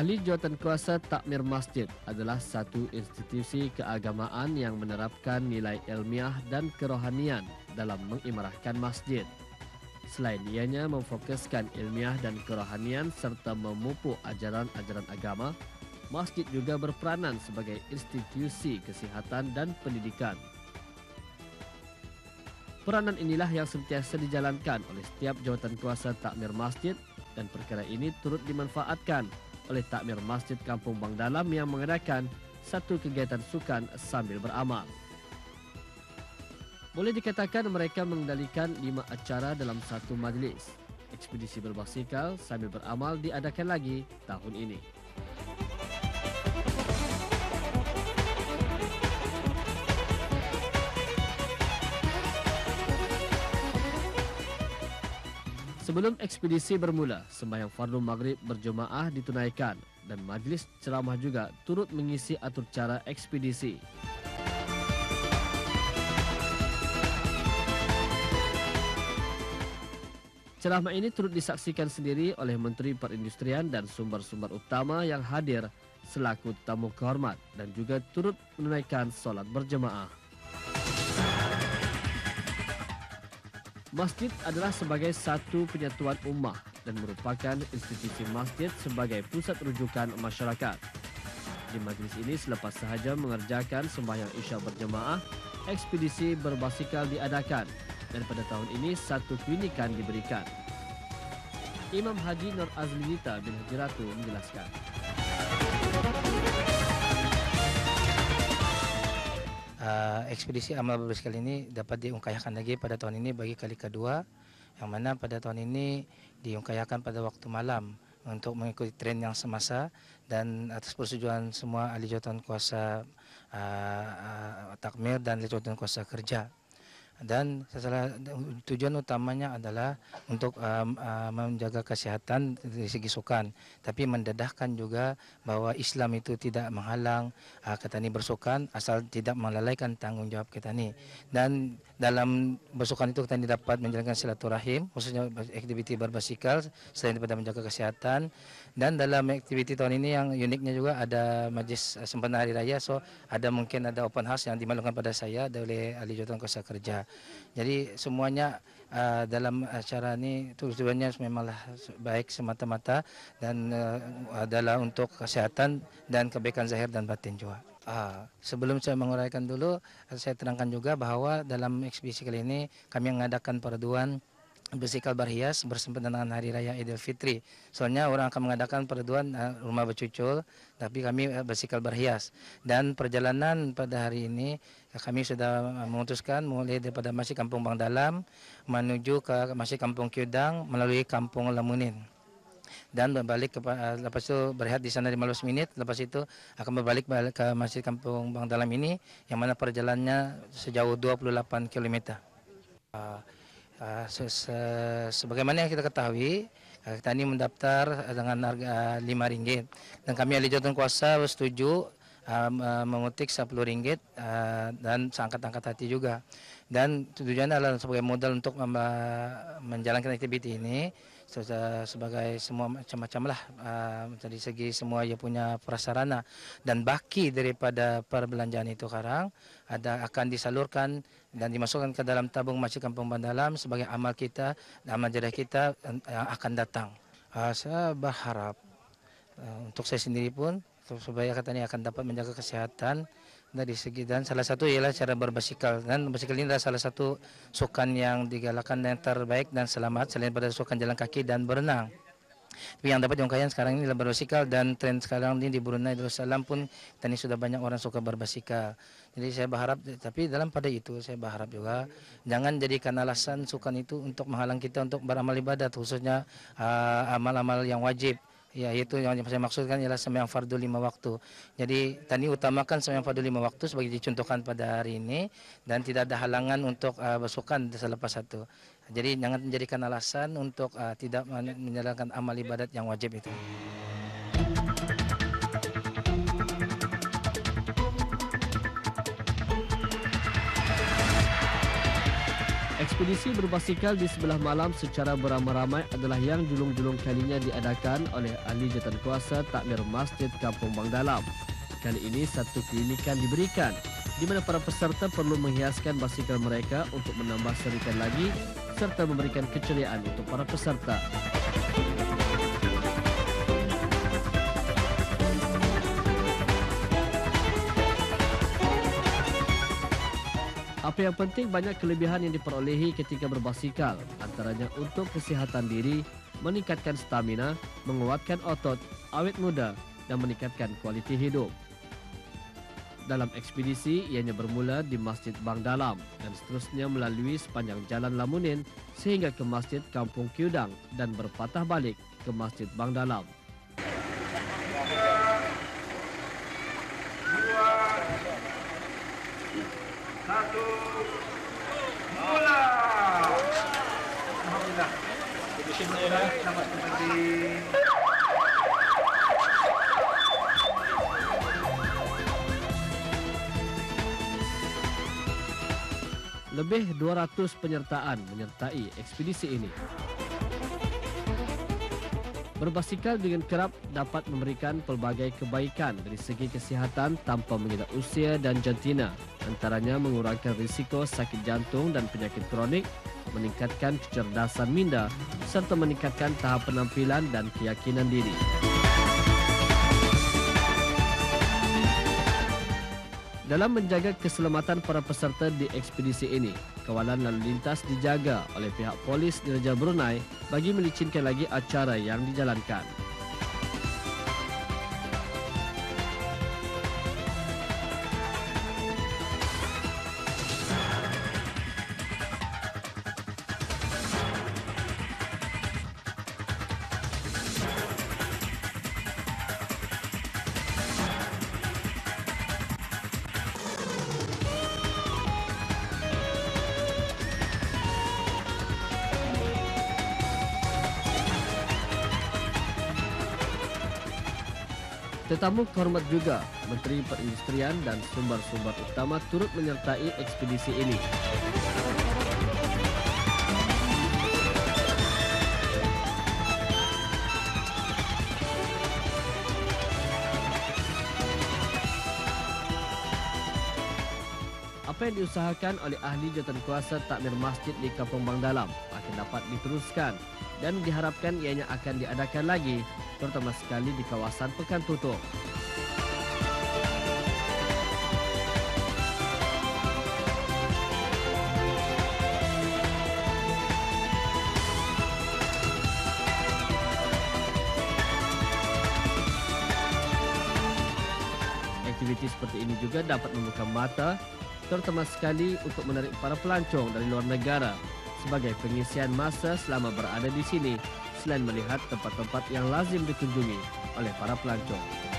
Ahli Jawatankuasa Takmir Masjid adalah satu institusi keagamaan yang menerapkan nilai ilmiah dan kerohanian dalam mengimarahkan masjid. Selain ianya memfokuskan ilmiah dan kerohanian serta memupuk ajaran-ajaran agama, masjid juga berperanan sebagai institusi kesihatan dan pendidikan. Peranan inilah yang sentiasa dijalankan oleh setiap jawatankuasa takmir masjid dan perkara ini turut dimanfaatkan oleh takmir Masjid Kampung Bang Dalam yang mengadakan satu kegiatan sukan sambil beramal. Boleh dikatakan mereka mengendalikan 5 acara dalam satu majlis. Ekspedisi berbasikal sambil beramal diadakan lagi tahun ini. Sebelum ekspedisi bermula, sembahyang fardu maghrib berjemaah ditunaikan dan majlis ceramah juga turut mengisi atur cara ekspedisi. Ceramah ini turut disaksikan sendiri oleh Menteri Perindustrian dan sumber-sumber utama yang hadir selaku tamu kehormat dan juga turut menunaikan solat berjemaah. Masjid adalah sebagai satu penyatuan ummah dan merupakan institusi masjid sebagai pusat rujukan masyarakat. Di majlis ini selepas sahaja mengerjakan sembahyang Isya berjemaah, ekspedisi berbasikal diadakan dan pada tahun ini satu kuinikan diberikan. Imam Haji Nur Azlita bin Haji Ratu menjelaskan. Ekspedisi amal berbasikal ini dapat diungkayahkan lagi pada tahun ini bagi kali kedua, yang mana pada tahun ini diungkayahkan pada waktu malam untuk mengikuti tren yang semasa dan atas persetujuan semua ahli jawatankuasa takmir dan ahli jawatankuasa kerja. Dan tujuan utamanya adalah untuk menjaga kesehatan dari segi sukan, tapi mendedahkan juga bahwa Islam itu tidak menghalang kita ni bersukan asal tidak melalaikan tanggungjawab kita ni. Dan dalam bersukan itu kita ni dapat menjalankan silaturahim, khususnya aktiviti berbasikal selain daripada menjaga kesehatan. Dan dalam aktiviti tahun ini yang uniknya juga ada majlis sempena hari raya, so mungkin ada open house yang dimaklumkan pada saya oleh ahli jawatankuasa kerja. Jadi semuanya dalam acara ini tujuannya memanglah baik semata-mata dan adalah untuk kesehatan dan kebaikan zahir dan batin juga. Sebelum saya menguraikan dulu, saya terangkan juga bahawa dalam ekspedisi kali ini kami mengadakan perpaduan berbasikal berhias bersempena dengan Hari Raya Idul Fitri. Soalnya orang akan mengadakan perpaduan rumah bercucul, tapi kami berbasikal berhias. Dan perjalanan pada hari ini kami sudah memutuskan mulai daripada Masjid Kampung Bang Dalam menuju ke Masjid Kampung Kiudang melalui Kampung Lamunin. Dan berbalik lepas itu berehat di sana 15 menit, lepas itu akan berbalik ke Masjid Kampung Bang Dalam ini yang mana perjalanannya sejauh 28 km. Sebagaimana yang kita ketahui, kita ini mendaftar dengan harga RM5 dan kami ahli jawatankuasa setuju memetik RM10 dan seangkat-angkat hati juga. Dan tujuannya adalah sebagai modal untuk menjalankan aktiviti ini sebagai semua macam-macam lah dari segi semua ia punya prasarana dan baki daripada perbelanjaan itu sekarang akan disalurkan dan dimasukkan ke dalam tabung Masjid Kampung Bang Dalam sebagai amal kita dan amal jariah kita yang akan datang. Saya berharap untuk saya sendiri pun supaya katanya akan dapat menjaga kesehatan dari segi, dan salah satu ialah cara berbasikal, dan basikal ini adalah salah satu sukan yang digalakkan yang terbaik dan selamat selain pada sukan jalan kaki dan berenang. Tapi yang dapat diungkaykan sekarang ini adalah berbasikal, dan tren sekarang ini di Brunei Darussalam pun tadi sudah banyak orang suka berbasikal. Jadi saya berharap, tapi dalam pada itu saya berharap juga jangan jadikan alasan sukan itu untuk menghalang kita untuk beramal ibadat, khususnya amal-amal yang wajib. Ya, itu yang saya maksudkan ialah sembahyang fardu 5 waktu. Jadi tadi utamakan sembahyang fardu 5 waktu sebagai dicontohkan pada hari ini dan tidak ada halangan untuk bersukan selepas satu. Jadi jangan menjadikan alasan untuk tidak menjalankan amal ibadat yang wajib itu. Ekspedisi berbasikal di sebelah malam secara beramai-ramai adalah yang julung-julung kalinya diadakan oleh ahli jawatankuasa takmir Masjid Kampung Bang Dalam. Kali ini satu kelinikan diberikan di mana para peserta perlu menghiaskan basikal mereka untuk menambah serikan lagi serta memberikan keceriaan untuk para peserta. Apa yang penting, banyak kelebihan yang diperolehi ketika berbasikal, antaranya untuk kesihatan diri, meningkatkan stamina, menguatkan otot, awet muda dan meningkatkan kualiti hidup. Dalam ekspedisi, ianya bermula di Masjid Bang Dalam dan seterusnya melalui sepanjang Jalan Lamunin sehingga ke Masjid Kampung Kiudang dan berpatah balik ke Masjid Bang Dalam. Satu, mula. Alhamdulillah. Selamat kembali. Lebih 200 penyertaan menyertai ekspedisi ini. Berbasikal dengan kerap dapat memberikan pelbagai kebaikan dari segi kesihatan tanpa mengira usia dan jantina. Antaranya mengurangkan risiko sakit jantung dan penyakit kronik, meningkatkan kecerdasan minda, serta meningkatkan tahap penampilan dan keyakinan diri. Dalam menjaga keselamatan para peserta di ekspedisi ini, kawalan lalu lintas dijaga oleh pihak polis Diraja Brunei bagi melicinkan lagi acara yang dijalankan. Tetamu kehormat juga Menteri Perindustrian dan sumber-sumber utama turut menyertai ekspedisi ini. Apa yang diusahakan oleh ahli jawatankuasa takmir masjid di Kampung Bang Dalam akan dapat diteruskan dan diharapkan ianya akan diadakan lagi, terutama sekali di kawasan Pekan Tutup. Aktiviti seperti ini juga dapat membuka mata, terutama sekali untuk menarik para pelancong dari luar negara sebagai pengisian masa selama berada di sini, selain melihat tempat-tempat yang lazim dikunjungi oleh para pelancong.